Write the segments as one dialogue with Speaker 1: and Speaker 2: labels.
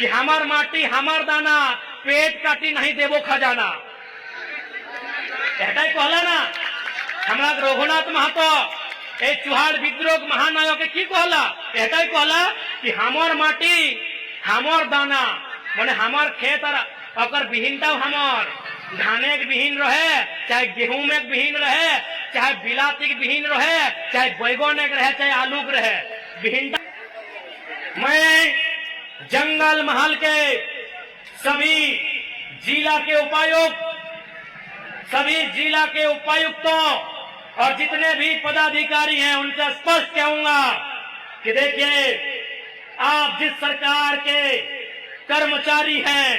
Speaker 1: कि हमार माटी हमार दाना पेट काटी नहीं देवो खजाना एटाই कहला ना हमरा रघुनाथ महतो ए चुहाड़ विद्रोह महानायक की कहला एटाই कहला कि हमार माटी हमार दाना माने हमार खेत और विहीनता हमार धाने के विहीन रहे चाहे गेहूं में विहीन रहे चाहे बिलाती के विहीन रहे चाहे बैगन के रहे चाहे आलू के रहे विहीनता। मैं जंगल महल के सभी जिला के उपायुक्तों और जितने भी पदाधिकारी हैं उनसे स्पष्ट कहूंगा कि देखिए आप जिस सरकार के कर्मचारी हैं,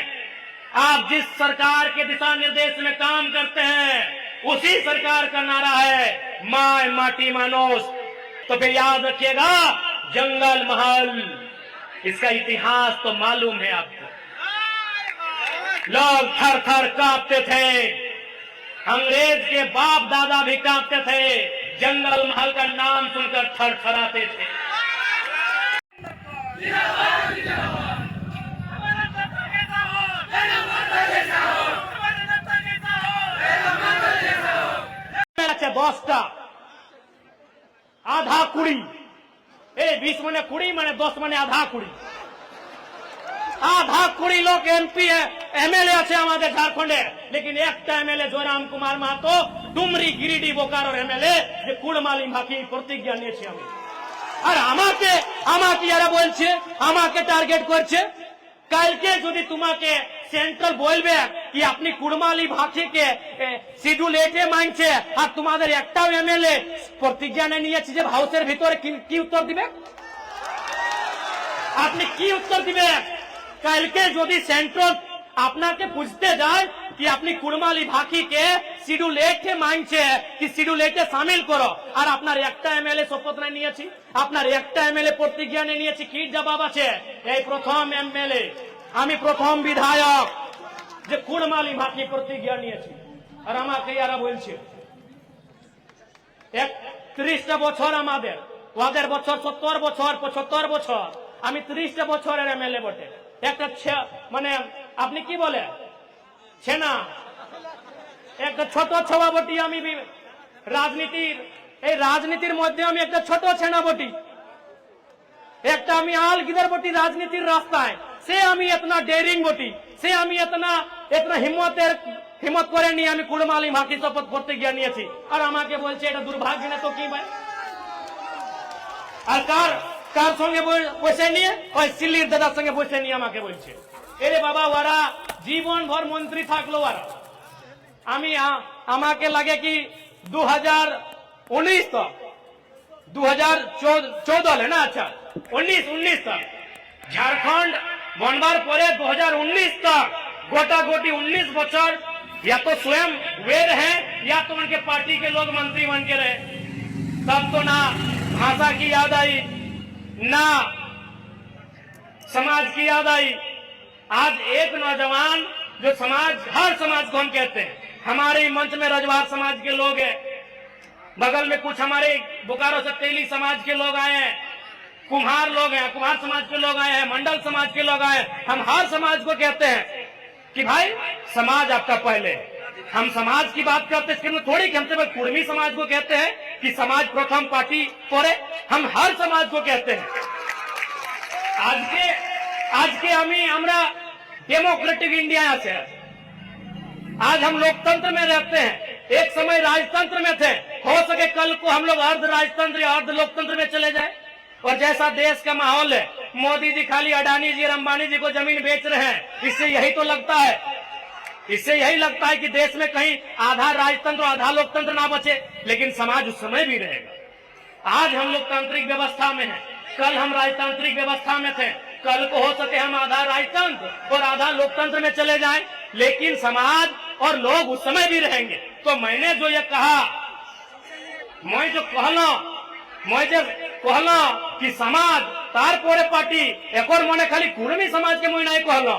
Speaker 1: आप जिस सरकार के दिशा निर्देश में काम करते हैं उसी सरकार का नारा है माय माटी मानोस। तो फिर याद रखिएगा जंगल महल इसका इतिहास तो मालूम है आपको। लोग थर थर कांपते थे, अंग्रेज के बाप दादा भी कांपते थे, जंगल महल का नाम सुनकर थर थराते थे। दसटा आधा कुड़ी 20 मने कुड़ी माने 10 मने आधा कुड़ी लोग एमपी एमएलए আছে আমাদের ঝাড়খণ্ডে लेकिन একটা এমএলএ জয়রাম কুমার মাহাতো ডুমরি গিরিডি বোকারোর এমএলএ যে কুড়মালি ভাকি প্রতিজ্ঞা নিয়েছে আমি আর আমাকে এরা বলছে আমাকে টার্গেট করছে কালকে যদি তোমাকে সেন্ট্রাল বলবে কি আপনি কুড়মালি ভাকিকে শিডিউল 8 এ মানছে আর তোমাদের একটাও এমএলএ প্রতিজ্ঞা নিয়েছে যে হাউসের ভিতরে কি উত্তর দিবে আপনি কি উত্তর দিবে কালকে যদি সেন্ট্রাল আপনাকে বুঝতে যায় कि अपनी कुड़माली भाकी के শিডিউল 8 এ মানছে कि শিডিউল 8 এ শামিল করো আর আপনার একটা এমএলএ শপথ নিয়েছি আপনার একটা এমএলএ প্রতিজ্ঞা নিয়েছি কি জবাব আছে এই প্রথম এমএলএ আমি প্রথম বিধায়ক যে কুড়মালি ভাকি প্রতিজ্ঞা নিয়েছি আর আমাকে এরা বলছে 31টা বছর আমাদের ওদের বছর 70 বছর 75 বছর আমি 30টা বছরের এমএলএ বটে একটা মানে আপনি কি বলে ছেনা একটা ছোট ছবাবটি আমি রাজনীতির মধ্যে আমি একটা ছোট ছেনা বটি একটা আমি আল গিদার বটি রাজনীতির রাস্তায় সে আমি এতনা ডেয়ারিং বটি সে আমি এতনা হিম্মত করে নিয়ে আমি কুড়মালি ভাকি শপথ করতে গিয়ে নিয়েছি আর আমাকে বলছে এটা দুর্ভাগ্য না তো কি ভাই আর কার সঙ্গে বসে নিয়ে ওই সিল্লির দাদার সঙ্গে বসে নিয়ে আমাকে বলছে এরে বাবা ওরা জীবন ভর মন্ত্রী থাকলো ওরা আমি আমাকে লাগে কি 2019 तक 2014 না আচ্ছা 19 तक झारखंड बनवार परे 2019 तक गोटा गोटी 19 बच्चर या तो स्वयं वे रहे या तो उनके पार्टी के लोग मंत्री बन के रहे तब तो ना भाषा की याद आई ना समाज की याद आई। आज एक नौजवान जो हर समाज को हम कहते हैं हमारे मंच में रजवार समाज के लोग हैं बगल में कुछ हमारे बोकारो से तेली समाज के लोग आए हैं कुम्हार लोग हैं कुम्हार समाज के लोग आए हैं मंडल समाज के लोग आए हम हर समाज को कहते हैं कि भाई समाज आपका पहले हम समाज की बात करते हैं इसके थोड़ी कि हमसे कुर्मी समाज को कहते हैं कि समाज प्रथम पार्टी परे हम हर समाज को कहते हैं। आज के हमरा डेमोक्रेटिक इंडिया আছে आज हम लोकतंत्र में रहते हैं एक समय राजतंत्र में थे हो सके कल को हम लोग अर्ध राजतंत्र या अर्ध लोकतंत्र में चले जाए और जैसा देश का माहौल है मोदी जी खाली अडानी जी और अंबानी जी को जमीन बेच रहे हैं इससे यही लगता है कि देश में कहीं आधा राजतंत्र आधा लोकतंत्र ना बचे लेकिन समाज उस समय भी रहेगा। आज हम लोकतांत्रिक व्यवस्था में हैं कल हम राजतांत्रिक व्यवस्था में थे कल को हो सके हम आधा राजतंत्र और आधा लोकतंत्र में चले जाएं लेकिन समाज और लोग उस समय भी रहेंगे। तो मैंने जो ये कहा मैं जो कहलो कि समाज तार परे पार्टी एक और मने खाली कुर्मी समाज के मैं नहीं कहलो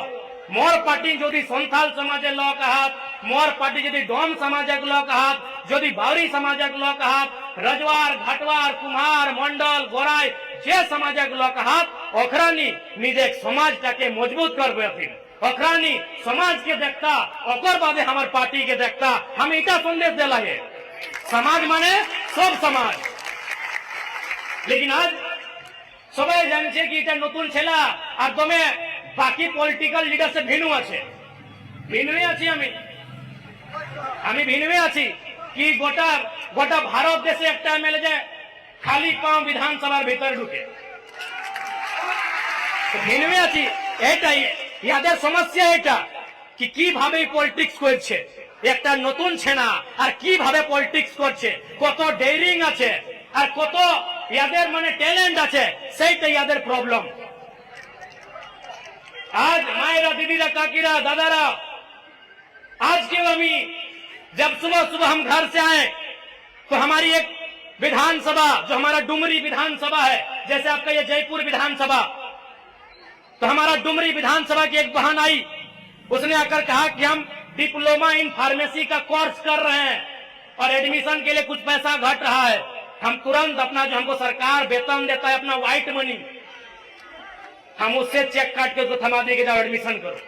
Speaker 1: मोर पार्टी যদি সন্থাল সমাজের লোক আহাত मोर पार्टी যদি ডোম সমাজের লোক আহাত যদি বাউরি সমাজের লোক আহাত रजवार घाटवार कुम्हार मंडल गोराई যে সমাজক লোক হাত ওখরানি নিজে সমাজটাকে মজবুত করবে ওখরানি সমাজকে দেখতা ওকর বাদে আমার পার্টিকে দেখতা আমি এটা সন্দেশ দিলাহে সমাজ মানে সব সমাজ लेकिन आज সবাই জানছে কি এটা নতুন ছেলা আর তুমি বাকি পলিটিক্যাল লিডার সে ভিন্ন আছে ভিন্নই আছি আমি ভিন্নই আছি কি গোটা গোটা ভারত দেশে একটা এমএলএ যে খালি পাও বিধানসভার ভিতর ঢুকে ভিন্নই আছি এটাই ইয়াদের সমস্যা এটা কি কিভাবে পলিটিক্স করছে একটা নতুন ছেনা আর কিভাবে পলিটিক্স করছে কত ডেয়ারিং আছে আর কত ইয়াদের মানে ট্যালেন্ট আছে সেইটা ইয়াদের প্রবলেম आज मायरा दीदीरा काकीरा दादारा आज के अमी जब सुबह सुबह हम घर से आए तो हमारी एक विधानसभा जो हमारा डुमरी विधानसभा है जैसे आपका ये जयपुर विधानसभा तो हमारा डुमरी विधानसभा की एक बहन आई उसने आकर कहा कि हम डिप्लोमा इन फार्मेसी का कोर्स कर रहे हैं और एडमिशन के लिए कुछ पैसा घट रहा है हम तुरंत अपना जो हमको सरकार वेतन देता है अपना व्हाइट मनी हम उससे चेक काट के उसको थमा देंगे जाओ एडमिशन करो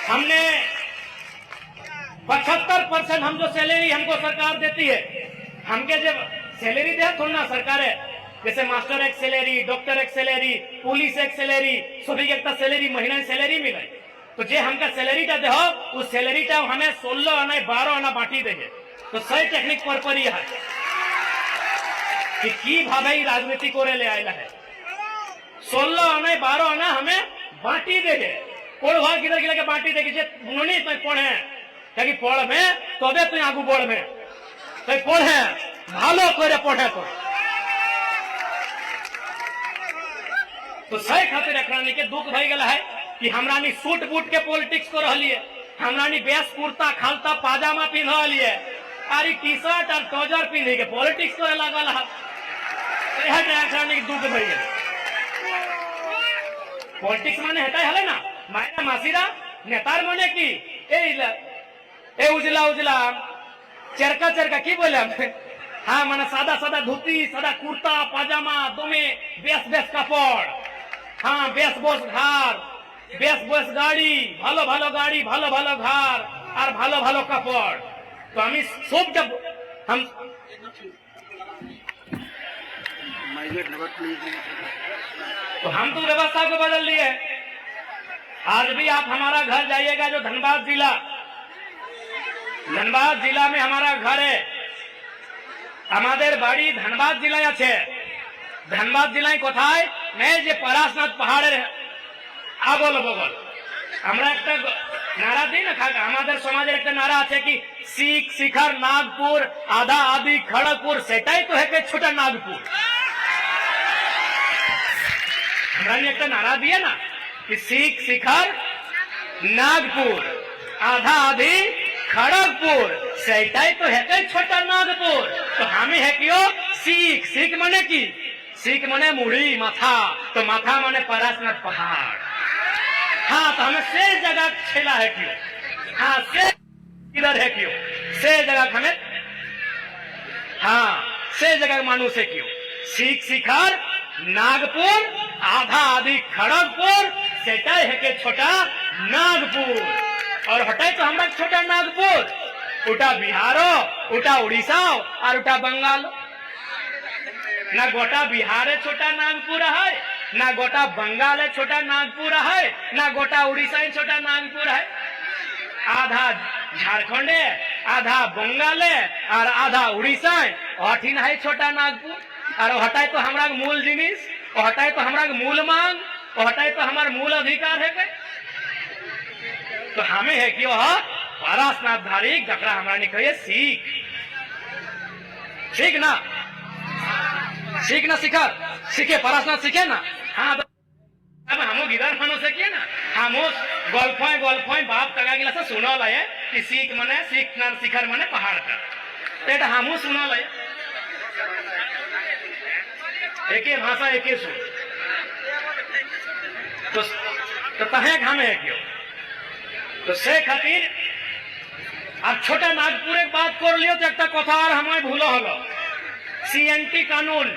Speaker 1: हमने 75% हम जो सैलरी हमको सरकार देती है हमके जब सैलरी दे थोड़ा ना सरकार है जैसे मास्टर एक सैलरी डॉक्टर एक सैलरी पुलिस एक सैलरी सभी के एक सैलरी महीना सैलरी मिले तो जे हमका सैलरी टा दे उस सैलरी टा हमें 16 आना 12 आना बांटी देंगे तो सही टेक्निक पर ही है कि भावे राजनीति को ले आयला है 16 आना 12 आना हमें बांटी देंगे कोई भाग किधर किधर के बांटी देगी जे मुनी तो पढ़े क्या पढ़ में तबे तो आगू बढ़ में तो पढ़े भालो करे पढ़े तो सही खातिर रखने के दुख भई गला है कि हमरानी सूट बूट के पॉलिटिक्स को रहलिए हमरानी बेस कुर्ता खालता पाजामा पिन्ह लिए अरे टी शर्ट और ट्राउजर पिन्ह के पॉलिटिक्स करे लागल है दुख भई गल पॉलिटिक्स माने हेता हले ना मायना मासीरा नेतार माने की ए उजला उजला चरका चरका की बोले हाँ माने सादा सादा धोती सादा कुर्ता पाजामा दोमे बेस बेस कपड़ हाँ बेस बोस घर बेस बोस गाड़ी भालो भालो गाड़ी भालो भालो घर और भालो भालो कपड़ तो हमें सब जब हम तो हम तो व्यवस्था को बदल लिए आज भी आप हमारा घर जाइएगा जो धनबाद जिला में हमारा घर है हमारे बाड़ी धनबाद जिला আছে धनबाद जिलाয় কোথায় मैं যে পরাশনাথ পাহাড়ের আগল বগল আমরা একটা नारा दी ना खागा हमारे समाज एक नारा আছে कि सीख शिखर नागपुर आधा आदि खड़गपुर सेटाई तो है कि छोटा नागपुर हमने एक नारा दिया ना कि सीख शिखर नागपुर आधा आदि खड़गपुर सेटाई तो है कि छोटा नागपुर तो हमें है क्यों सीख सीख माने की सीख माने मुड़ी माथा तो माथा माने परासनाथ पहाड़ हाँ तो हमें से जगह खेला है क्यों हाँ से इधर है क्यों से जगह हमें हाँ से जगह मानू से क्यों सीख शिखर नागपुर आधा आदि खड़गपुर सेटाई है के छोटा नागपुर और हटाए तो हमारा छोटा नागपुर उठा बिहारो उठा उड़ीसा और उठा बंगाल ना गोटा बिहार है छोटा नागपुर है ना गोटा बंगाल है छोटा नागपुर है ना गोटा उड़ीसा है छोटा नागपुर है आधा झारखंड है आधा बंगाल है और आधा उड़ीसा है अठिन है छोटा नागपुर और हटाए तो हमारा मूल जिनिस हटाए तो हमारा मूल मांग हटाए तो हमारा मूल अधिकार है तो हमें है कि वह परासनाथ धारी जकरा हमारा नहीं कहिए सीख सीख ना शिखर सीखे परासनाथ सीखे ना हाँ अब हम गिदार खानो से किए ना हम गोल्फोय बाप तगा गिला से सुनो लाए कि सीख मने सीख ना शिखर मने पहाड़ का तो हम सुनो लाए एके भाषा एके सुन तो तहे हमें है क्यों तो से खातिर अब छोटा नागपुर एक बात कर लियो तो एक कथा और हमें भूलो हलो सीएनटी कानून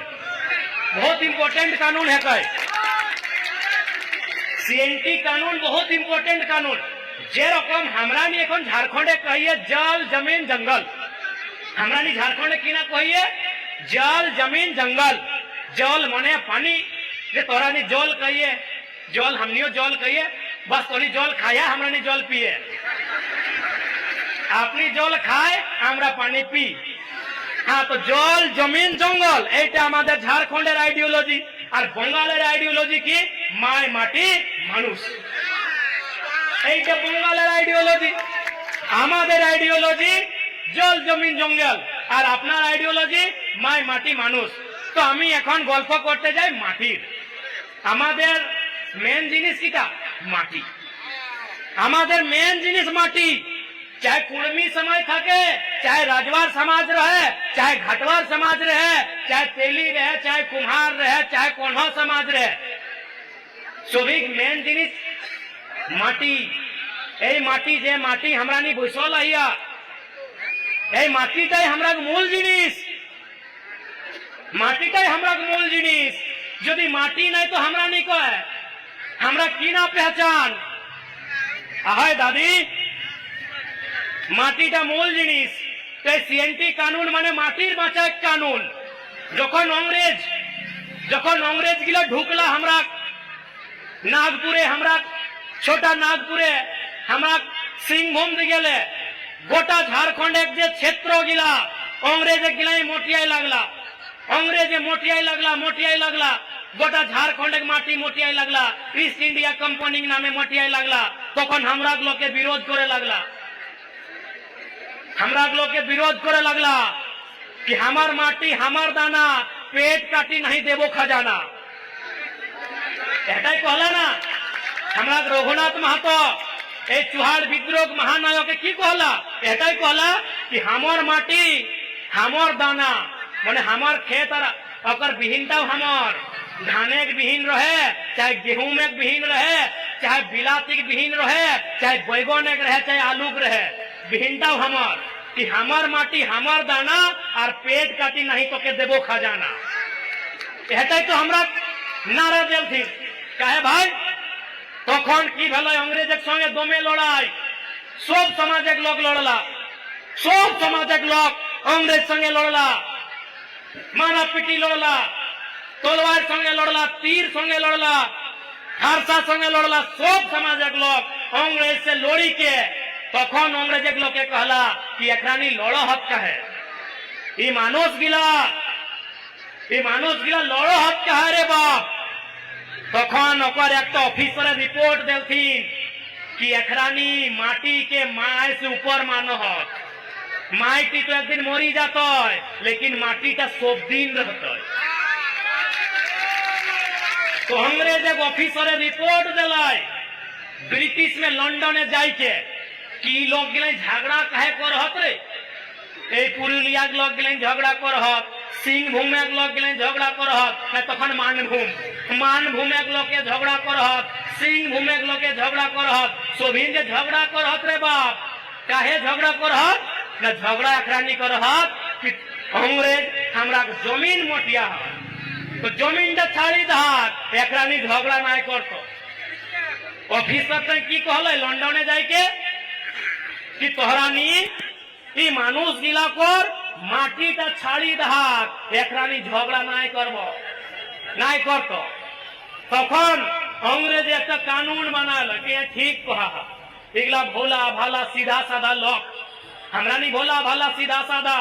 Speaker 1: बहुत इंपॉर्टेंट कानून है कई सीएनटी कानून बहुत इंपॉर्टेंट कानून जे रकम हमरानी এখন ঝাড়খণ্ডে কহিয়ে জল জমিন জঙ্গল हमरानी झारखंड की ना कहिए जल जमीन जंगल जल मने पानी जे तोरानी जल कहिए जल हमनियो जल कहिए बस तोनी जल खाया हमरानी जल पिए अपनी जल खाए हमरा पानी पी हाँ तो जल जमीन जंगल এইটা আমাদের ঝাড়খণ্ডের আইডিওলজি আর বঙ্গালের আইডিওলজি কি মায় মাটি মানুষ এইটা বঙ্গালের আইডিওলজি আমাদের আইডিওলজি জল জমিন জঙ্গল আর আপনার আইডিওলজি মায় মাটি মানুষ তো আমি এখন গল্প করতে যাই মাটির আমাদের মেন জিনিস কিটা মাটি আমাদের মেন জিনিস মাটি चाहे कुर्मी समाज থাকে चाहे राजवार समाज रहे चाहे घाटवार समाज रहे चाहे तेली रहे चाहे कुम्हार रहे चाहे कोन्हा समाज रहे सभी मेन जिनिस माटी এই মাটি যে মাটি हमरानी বৈশল আইয়া এই মাটিটাই আমরা মূল জিনিস মাটিটাই আমরা মূল জিনিস যদি মাটি নাই তো हमरानी কয় আমরা কি না পहचान আহাই দাদি মাটিটা মূল জিনিস তাই সিএনটি কানুন মানে মাটির বাঁচার কানুন যখন অংরেজ গিলা ঢুকলা আমরা নাগপুরে আমরা ছোটা নাগপুরে আমরা সিংভূম গেলে গোটা ঝাড়খণ্ডের যে ক্ষেত্র গিলা অংরেজ গিলাই মোটিয়াই লাগলা গোটা ঝাড়খণ্ডের মাটি মোটিয়াই লাগলা ইস্ট ইন্ডিয়া কোম্পানির নামে মোটিয়াই লাগলা তখন আমরা লোকে বিরোধ করে লাগলা हमरा लोग के विरोध करे लगला कि हमार माटी हमार दाना पेट काटी नहीं देवो खजाना एटाई कहला ना हमरा रघुनाथ महतो ए चुहाड़ विद्रोह महानायक की कहला एटाई कहला कि हमार माटी हमार दाना माने हमार खेत और अकर विहीनता हमार धाने के विहीन रहे चाहे गेहूं में विहीन रहे चाहे बिलाती के विहीन रहे चाहे बैगन के रहे चाहे आलू के रहे विहीनता हमार कि हमार माटी हमार दाना और पेट काटी नहीं तो के देवो खजाना एटाई तो हमरा नारा देल थी कहे भाई तखन की भेलै अंग्रेजक संगे दमे लड़ाई सब समाजक लोग लड़ला सब समाजक लोग अंग्रेज संगे लड़ला मारा पिटी लड़ला तलवार संगे लड़ला तीर संगे लड़ला हरसा संगे लड़ला सब समाजक लोग अंग्रेज से लड़ी के तखन अंग्रेज लोग के कहला कि एकरानी लड़ हक कहे ई मानुष गिला लड़ हक कहे रे बाप तखन ओकर एक तो ऑफिसर रिपोर्ट देलथिन कि एकरानी माटी के माय से ऊपर मानो हक माटी तो एक दिन मरी जाता है लेकिन माटीटा सब दिन रहता है तो अंग्रेज एक ऑफिसर रिपोर्ट दिलाई ब्रिटिश में लंडने जाई के कि लोग गिलाई झगड़ा कहे करहत रे ए पुरुलिया के लोग गिलाई झगड़ा करहत सिंहभूम के लोग गिलाई झगड़ा करहत ना तखन मानभूम के लोग के झगड़ा करहत सिंहभूम के लोग के झगड़ा करहत सोभिन जे झगड़ा करहत रे बाप काहे झगड़ा करहत ना झगड़ा एकरानी करहत कि अंग्रेज हमरा जमीन मोटिया तो जमीन दा छाड़ी दहात एकरानी झगड़ा नहीं करतो ऑफिसर तक की कहले लंडने जाई के कि तोहरानी ई मानुष गिला कर माटीटा छाड़ी दहात एकरानी झगड़ा नहीं करबो नहीं करतो तखन अंग्रेज एक कानून बनाल कि ठीक कहा इगला भोला भाला सीधा साधा लोग हमरानी भोला भाला सीधा साधा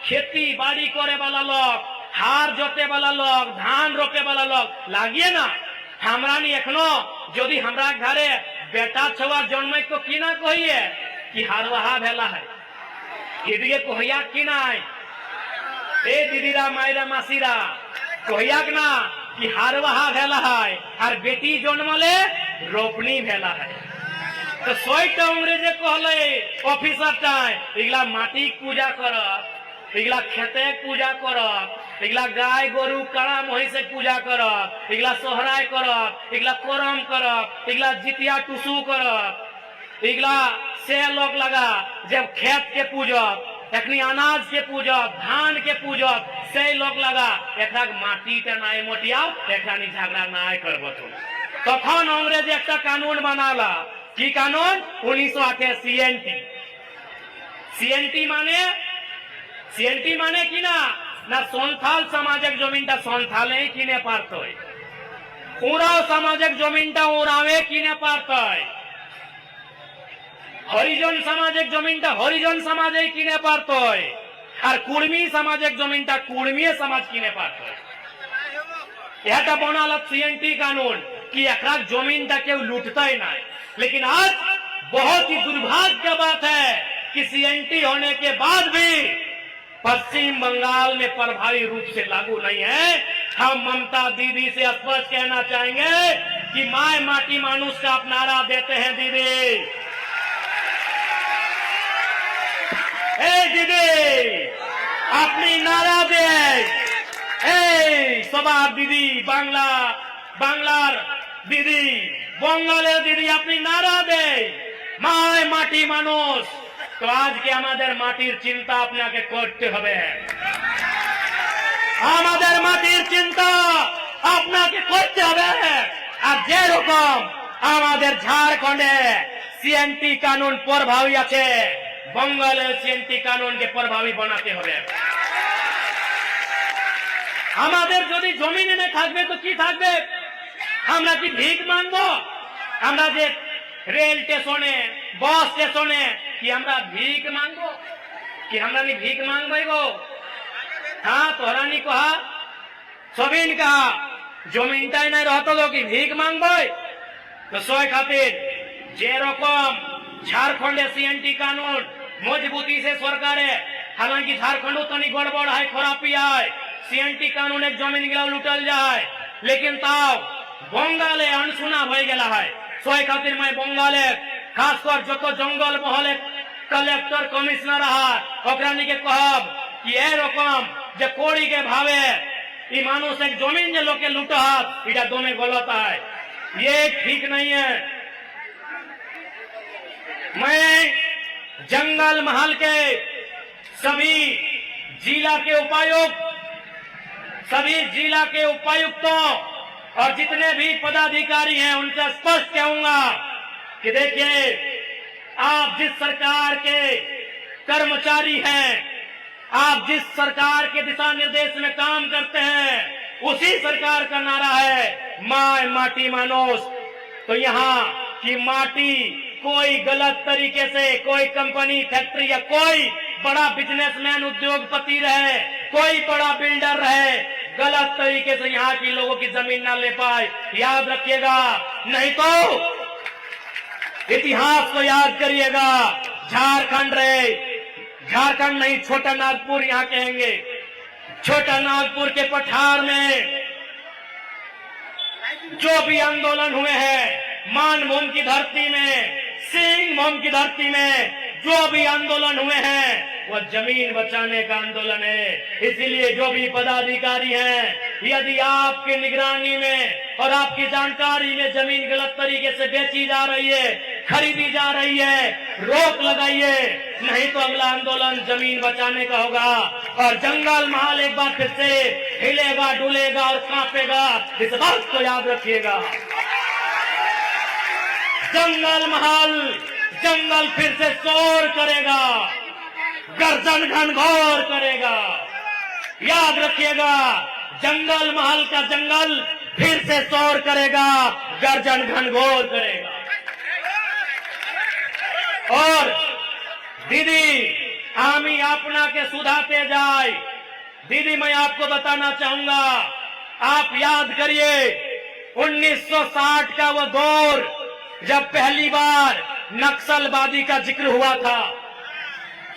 Speaker 1: खेती बाड़ी करे वाला लोग हार जोते वाला लोग धान रोपे वाला लोग लागिए ना हमरानी एखनो यदि हमरा घरे बेटा छुआ जन्मे को की ना कहिए कि हारवाहा भेला है दीदी कहिया कि नाई ए दीदीरा मायरा मासीरा कहिया ना कि हारवाहा भेला है और बेटी जन्मले रोपनी भेला है तो सोईटा अंग्रेजे कहले ऑफिसर टाइम इगला माटी पूजा कर इगला खेते पूजा कर इगला गाय गोरु काड़ा मही से पूजा कर इगला सोहराय कर इगला करम कर इगला जितिया टुसू कर इगला से लोग लगा जब खेत के पूजा एखनी अनाज के पूजब, धान के पूजब, से लोग लगा एकरा माटीटा नाय मोटियाओ, एखानी झगड़ा नाय करबो। तखन अंग्रेज एक कानून बनाला, की कानून 1908 सीएनटी माने कि ना सन्थाल समाजेर जमीनटा सन्थाले किने पारतोय, उराव समाजेर जमीनटा उरावे किने पारतोय, हरिजन समाजेर जमीनटा हरिजन समाजे किने पारतोय, और कुर्मी समाजेर जमीनटा कुर्मी समाज किने पारतोय। एटा बनाल सीएनटी कानून कि एकरा जमीनटा केउ लूटते ना। लेकिन आज बहुत ही दुर्भाग्य की बात है कि सीएनटी होने के बाद भी पश्चिम बंगाल में प्रभावी रूप से लागू नहीं है। हम ममता दीदी से स्पष्ट कहना चाहेंगे कि माय माटी मानुष का आप नारा देते हैं दीदी, दीदी अपनी नारा दे, सबार दीदी, बांग्लार दीदी, बंगालेर दीदी अपनी नारा दे, माय माटी मानुष। तो आज के आमादेर माटिर चिंता आपनाके करते हबे, आमादेर माटिर चिंता आपनाके करते हबे। আর যেরকম আমাদের ঝাড়খণ্ডে সিএনটি কানুন প্রভাবী আছে, बंगालेर सीएनटी कानून के प्रभावी बनाते হবে। আমাদের যদি জমিন এনে থাকবে তো কি থাকবে? আমরা কি ভিক মানবো? আমরা যে রেল স্টেশনে, বাস স্টেশনে কি আমরা ভিক মানবো? কি আমরা নি ভিক मांगबे गो? हाँ तोहरा नी कहा, सबिन कहा जमीनटाई नहीं रहतो तो कि ভিক मांगबे। तो सोय खातिर जे रकम झारखंडे सीएनटी कानून मजबूती से सरकार है, हालांकि झारखंड तनी गड़बड़ है, खराबी है, सीएनटी कानून एक जमीन गिला लुटल जाए, लेकिन ताव बंगाले अनसुना हो गया है। सोय खातिर मैं बंगाले खासकर जो तो जंगल महले कलेक्टर कमिश्नर रहा ओकरानी के कहब कि ए रकम जे कोड़ी के भावे ई मानुष एक जमीन जे लोग के लुटत इटा दोमे गलत है, ये ठीक नहीं है। मैं जंगल महल के सभी जिला के उपायुक्तों और जितने भी पदाधिकारी हैं उनसे स्पष्ट कहूंगा कि देखिए, आप जिस सरकार के कर्मचारी हैं, आप जिस सरकार के दिशा निर्देश में काम करते हैं, उसी सरकार का नारा है माय माटी मानुष। तो यहाँ की माटी कोई गलत तरीके से कोई कंपनी, फैक्ट्री या कोई बड़ा बिजनेसमैन, उद्योगपति रहे, कोई बड़ा बिल्डर रहे, गलत तरीके से यहाँ की लोगों की जमीन ना ले पाए, याद रखिएगा। नहीं तो इतिहास को याद करिएगा, झारखंड रहे, झारखंड नहीं छोटा नागपुर यहाँ कहेंगे, छोटा नागपुर के पठार में जो भी आंदोलन हुए हैं, मानभूम की धरती में, सिंहभूम की धरती में जो भी आंदोलन हुए हैं वह जमीन बचाने का आंदोलन है। इसीलिए जो भी पदाधिकारी हैं, यदि आपकी निगरानी में और आपकी जानकारी में जमीन गलत तरीके से बेची जा रही है, खरीदी जा रही है, रोक लगाइए, नहीं तो अगला आंदोलन जमीन बचाने का होगा। और जंगल महल एक बार फिर से हिलेगा, डुलेगा और कांपेगा, इस बात को याद रखिएगा। जंगल महल, जंगल फिर से शोर करेगा, गर्जन घनघोर करेगा, याद रखिएगा। जंगल महल का जंगल फिर से शोर करेगा, गर्जन घनघोर करेगा। और दीदी आमी अपना के सुधाते जाए, दीदी मैं आपको बताना चाहूंगा, आप याद करिए 1960 का वो दौर जब पहली बार नक्सलवादी का जिक्र हुआ था,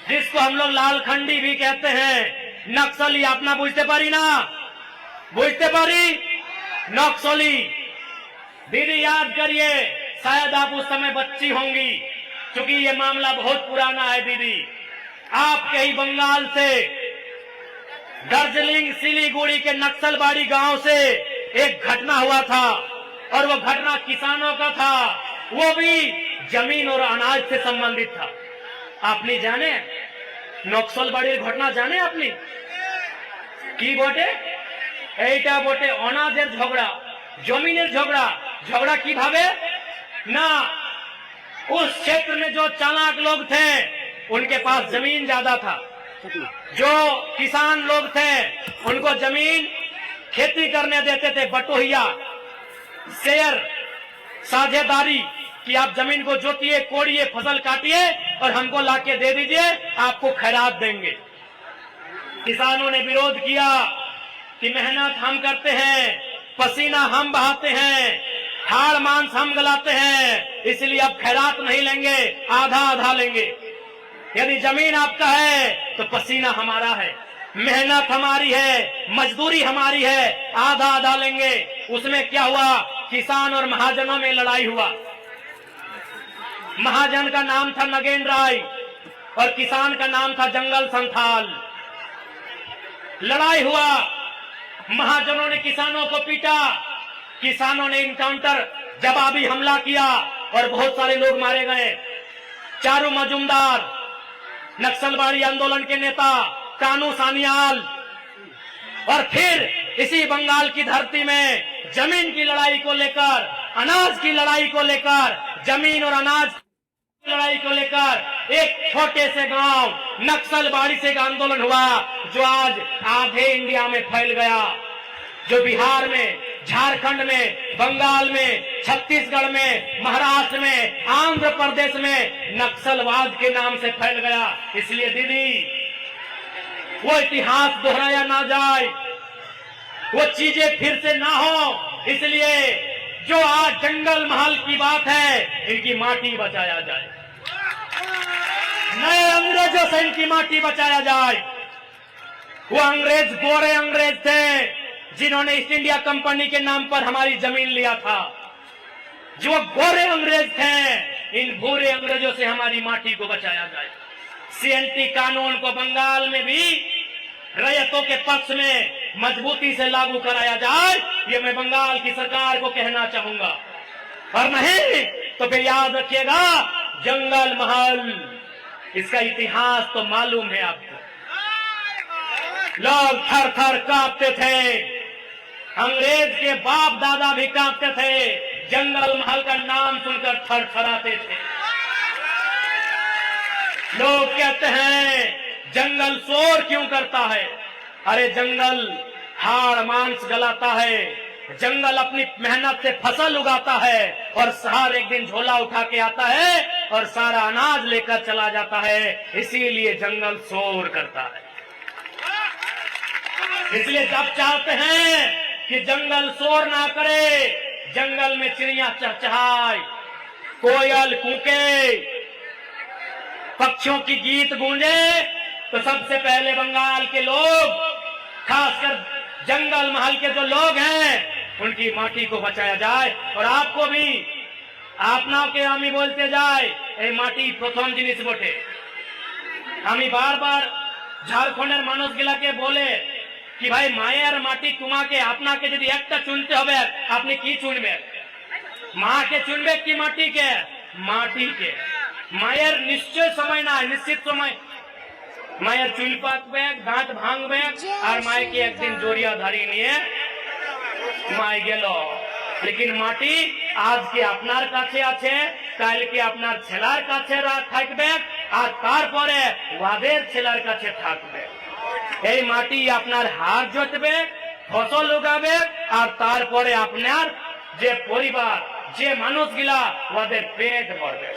Speaker 1: जिसको हम लोग लालखंडी भी कहते हैं। नक्सली अपना बुझते पारी ना, बुझते पारी नक्सली। दीदी याद करिए, शायद आप उस समय बच्ची होंगी, क्योंकि ये मामला बहुत पुराना है। दीदी आपके ही बंगाल से दार्जिलिंग सिलीगुड़ी के नक्सलबाड़ी गांव से एक घटना हुआ था, और वो घटना किसानों का था, वो भी जमीन और अनाज से संबंधित था। आप नहीं जाने নকশলবাড়ির ঘটনা জানে আপনি? কি বটে? এইটা বটে অনাজের ঝগড়া, जमीনের झगड़ा। झगड़ा কিভাবে ना, उस क्षेत्र में जो चालाक लोग थे उनके पास जमीन ज्यादा था। जो किसान लोग थे उनको जमीन खेती करने देते थे, बटोहिया, शेयर, साझेदारी कि आप जमीन को जोतिए, कोड़िए, फसल काटिए और हमको लाके दे दीजिए, आपको खैरात देंगे। किसानों ने विरोध किया कि मेहनत हम करते हैं, पसीना हम बहाते हैं, हाड़ मांस हम गलाते हैं, इसलिए अब खैरात नहीं लेंगे, आधा आधा लेंगे। यदि जमीन आपका है तो पसीना हमारा है, मेहनत हमारी है, मजदूरी हमारी है, आधा आधा लेंगे। उसमें क्या हुआ? किसान और महाजनों में लड़ाई हुआ। महाजन का नाम था नगेन राय और किसान का नाम था जंगल संथाल। लड़ाई हुआ, महाजनों ने किसानों को पीटा, किसानों ने इनकाउंटर, जवाबी हमला किया और बहुत सारे लोग मारे गए। चारू मजुमदार, नक्सलवाड़ी आंदोलन के नेता कानू सानियाल, और फिर इसी बंगाल की धरती में जमीन की लड़ाई को लेकर, अनाज की लड़ाई को लेकर, जमीन और अनाज की लड़ाई को लेकर एक छोटे से गांव नक्सलवाड़ी से आंदोलन हुआ, जो आज आधे इंडिया में फैल गया, जो बिहार में, झारखंड में, बंगाल में, छत्तीसगढ़ में, महाराष्ट्र में, आंध्र प्रदेश में नक्सलवाद के नाम से फैल गया। इसलिए दीदी, वो इतिहास दोहराया ना जाए, वो चीजें फिर से ना हो, इसलिए जो आज जंगल महल की बात है, इनकी माटी बचाया जाए, नए अंग्रेजों से इनकी माटी बचाया जाए। वो अंग्रेज गोरे अंग्रेज थे जिन्होंने ईस्ट इंडिया कंपनी के नाम पर हमारी जमीन लिया था। जो गोरे अंग्रेज थे, इन भूरे अंग्रेजों से हमारी माटी को बचाया जाए। सीएनटी कानून को बंगाल में भी रैयतों के पक्ष में मजबूती से लागू कराया जाए, ये मैं बंगाल की सरकार को कहना चाहूंगा। और नहीं तो फिर याद रखिएगा, जंगल महल, इसका इतिहास तो मालूम है आपको। लोग थर थर कांपते थे, अंग्रेज के बाप दादा भी कांपते थे, जंगल महल का नाम सुनकर थर थराते थे। लोग कहते हैं जंगल शोर क्यों करता है? अरे जंगल हाड़ मांस गलाता है, जंगल अपनी मेहनत से फसल उगाता है और शहर एक दिन झोला उठा के आता है और सारा अनाज लेकर चला जाता है, इसीलिए जंगल शोर करता है। इसलिए जब चाहते हैं कि जंगल शोर ना करे, जंगल में चिड़िया चहचहाए, कोयल कूके, पक्षियों की गीत गूंजे, तो सबसे पहले बंगाल के लोग, खासकर जंगल महल के जो लोग हैं, उनकी माटी को बचाया जाए। और आपको भी आपना के आमी बोलते जाए, ए माटी प्रथम जिनिस बोटे। आमी बार बार झारखंडेर मानुष गिलाके बोले कि भाई मायर माटी तुम्हाके आपनाके यदि एकटा चुनते होबे, आपनि की चुनबे? माँ के चुनबे कि माटी के? माटी के। मायर निश्चय समय ना, निश्चित समय मायर चुल पाकबे, दांत भांगबे और माय के एक दिन जोरिया धारी निये माय गेलो। लेकिन माटी आज के आपनार काछे आछे, काल के आपनार छेलार काछे थाकबे और तारपरे वादेर छेलार काछे थाकबे। এই মাটি আপনার হাড় জোটবে, ফসল উগাবে আর তারপরে আপনার যে পরিবার, যে মানুষগুলা ওদের পেট ভরবে।